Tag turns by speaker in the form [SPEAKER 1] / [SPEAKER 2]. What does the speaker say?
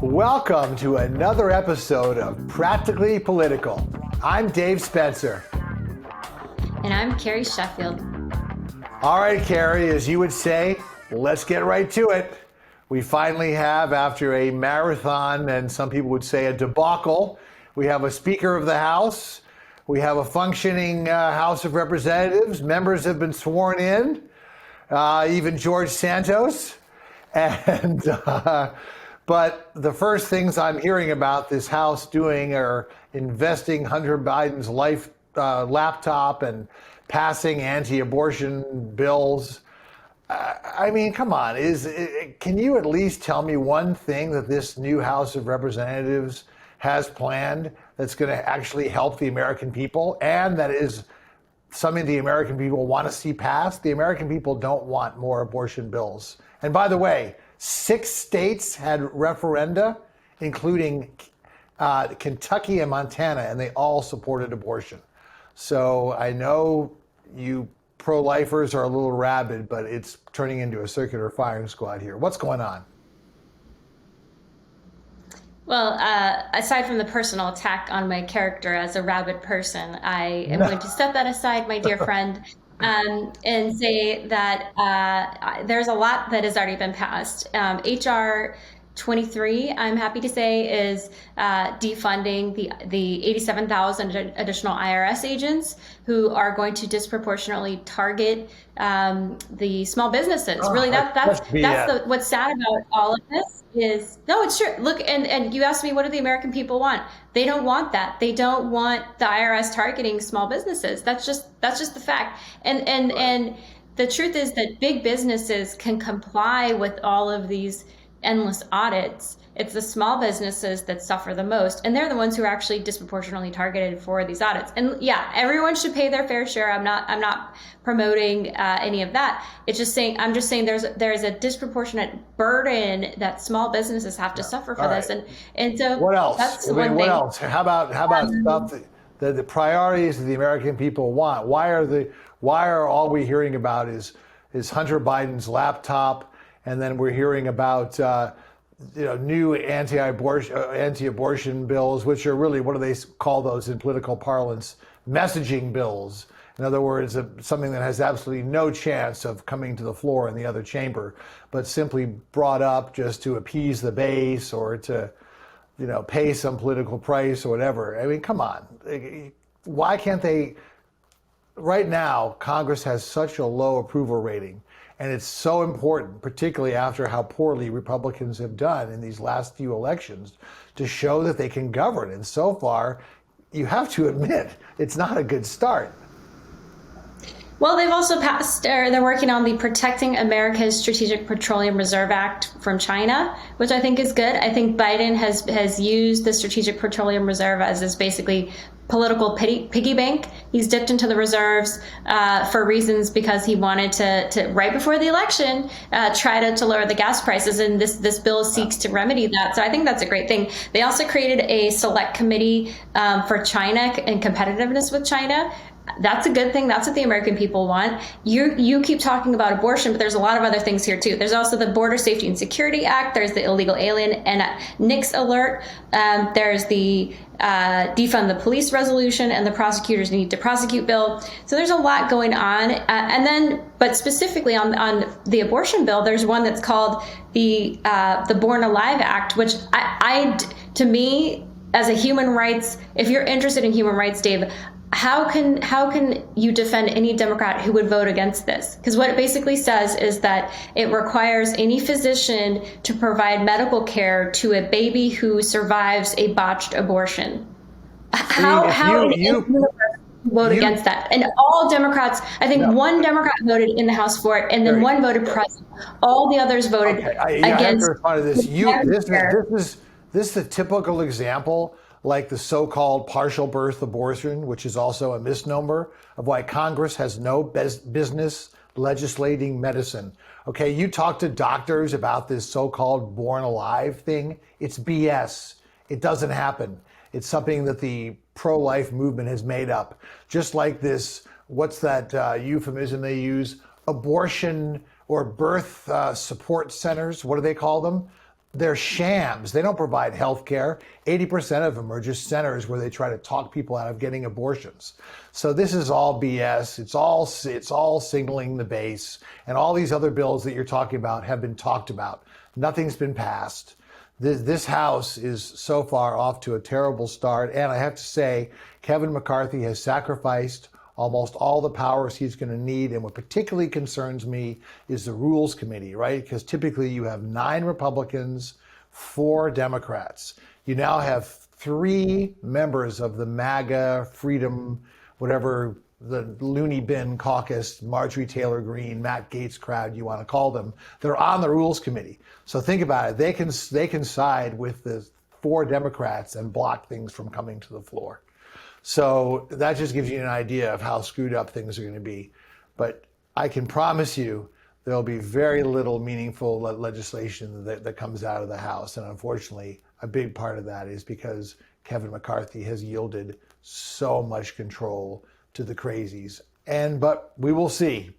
[SPEAKER 1] Welcome to another episode of Practically Political. I'm Dave Spencer.
[SPEAKER 2] And I'm Carrie Sheffield.
[SPEAKER 1] All right, Carrie, as you would say, let's get right to it. We finally have, after a marathon, and some people would say a debacle, we have a Speaker of the House. We have a functioning House of Representatives. Members have been sworn in, even George Santos. And but the first things I'm hearing about this House doing are investing Hunter Biden's laptop and passing anti-abortion bills. I mean, come on, can you at least tell me one thing that this new House of Representatives has planned that's going to actually help the American people, and that is something the American people want to see passed? The American people don't want more abortion bills. And by the way, 6 states had referenda, including Kentucky and Montana, and they all supported abortion. So I know you pro-lifers are a little rabid, but it's turning into a circular firing squad here. What's going on?
[SPEAKER 2] Well, aside from the personal attack on my character as a rabid person, I am going to set that aside, my dear friend, and say that there's a lot that has already been passed. HR 23, I'm happy to say, is defunding the 87,000 additional IRS agents who are going to disproportionately target the small businesses. Really, that's what's sad about all of this is, no, it's true. Look, and you asked me, what do the American people want? They don't want that. They don't want the IRS targeting small businesses. That's just the fact. And the truth is that big businesses can comply with all of these endless audits. It's the small businesses that suffer the most, and they're the ones who are actually disproportionately targeted for these audits. And yeah, everyone should pay their fair share. I'm not promoting any of that. I'm just saying there's a disproportionate burden that small businesses have to suffer for this. And so
[SPEAKER 1] what else?
[SPEAKER 2] That's one thing.
[SPEAKER 1] What else? How about stuff that the priorities that the American people want? Why are all we hearing about is Hunter Biden's laptop? And then we're hearing about new anti-abortion bills, which are really, what do they call those in political parlance? Messaging bills. In other words, something that has absolutely no chance of coming to the floor in the other chamber, but simply brought up just to appease the base or to, pay some political price or whatever. I mean, come on. Why can't they? Right now, Congress has such a low approval rating. And it's so important, particularly after how poorly Republicans have done in these last few elections, to show that they can govern. And so far, you have to admit, it's not a good start.
[SPEAKER 2] Well, they've also passed, they're working on the Protecting America's Strategic Petroleum Reserve Act from China, which I think is good. I think Biden has used the Strategic Petroleum Reserve as this basically political piggy bank. He's dipped into the reserves for reasons because he wanted to right before the election, try to lower the gas prices. And this bill seeks to remedy that. So I think that's a great thing. They also created a select committee for China and competitiveness with China. That's a good thing. That's what the American people want. You keep talking about abortion, but there's a lot of other things here too. There's also the Border Safety and Security Act. There's the Illegal Alien and NICS alert. There's the defund the police resolution and the prosecutors need to prosecute bill. So there's a lot going on. But specifically on the abortion bill, there's one that's called the Born Alive Act, which to me, as a human rights, if you're interested in human rights, Dave, how can you defend any Democrat who would vote against this? Because what it basically says is that it requires any physician to provide medical care to a baby who survives a botched abortion. How you vote against that? And all Democrats, I think one Democrat voted in the House for it, and then one voted present. All the others voted against.
[SPEAKER 1] I have to respond to this. This is a typical example, like the so-called partial birth abortion, which is also a misnomer of why Congress has no business legislating medicine. Okay, you talk to doctors about this so-called Born Alive thing. It's BS. It doesn't happen. It's something that the pro-life movement has made up. Just like this, what's that euphemism they use? Abortion or birth support centers. What do they call them? they're shams. They don't provide health care. 80% of them are just centers where they try to talk people out of getting abortions. So this is all BS. It's all signaling the base. And all these other bills that you're talking about have been talked about. Nothing's been passed. This House is so far off to a terrible start. And I have to say, Kevin McCarthy has sacrificed almost all the powers he's going to need. And what particularly concerns me is the Rules Committee, right? Because typically you have 9 Republicans, 4 Democrats. You now have 3 members of the MAGA, Freedom, whatever, the loony bin caucus, Marjorie Taylor Greene, Matt Gaetz crowd, you want to call them. They're on the Rules Committee. So think about it. They can side with the 4 Democrats and block things from coming to the floor. So that just gives you an idea of how screwed up things are going to be. But I can promise you there'll be very little meaningful legislation that comes out of the House. And unfortunately, a big part of that is because Kevin McCarthy has yielded so much control to the crazies. But we will see.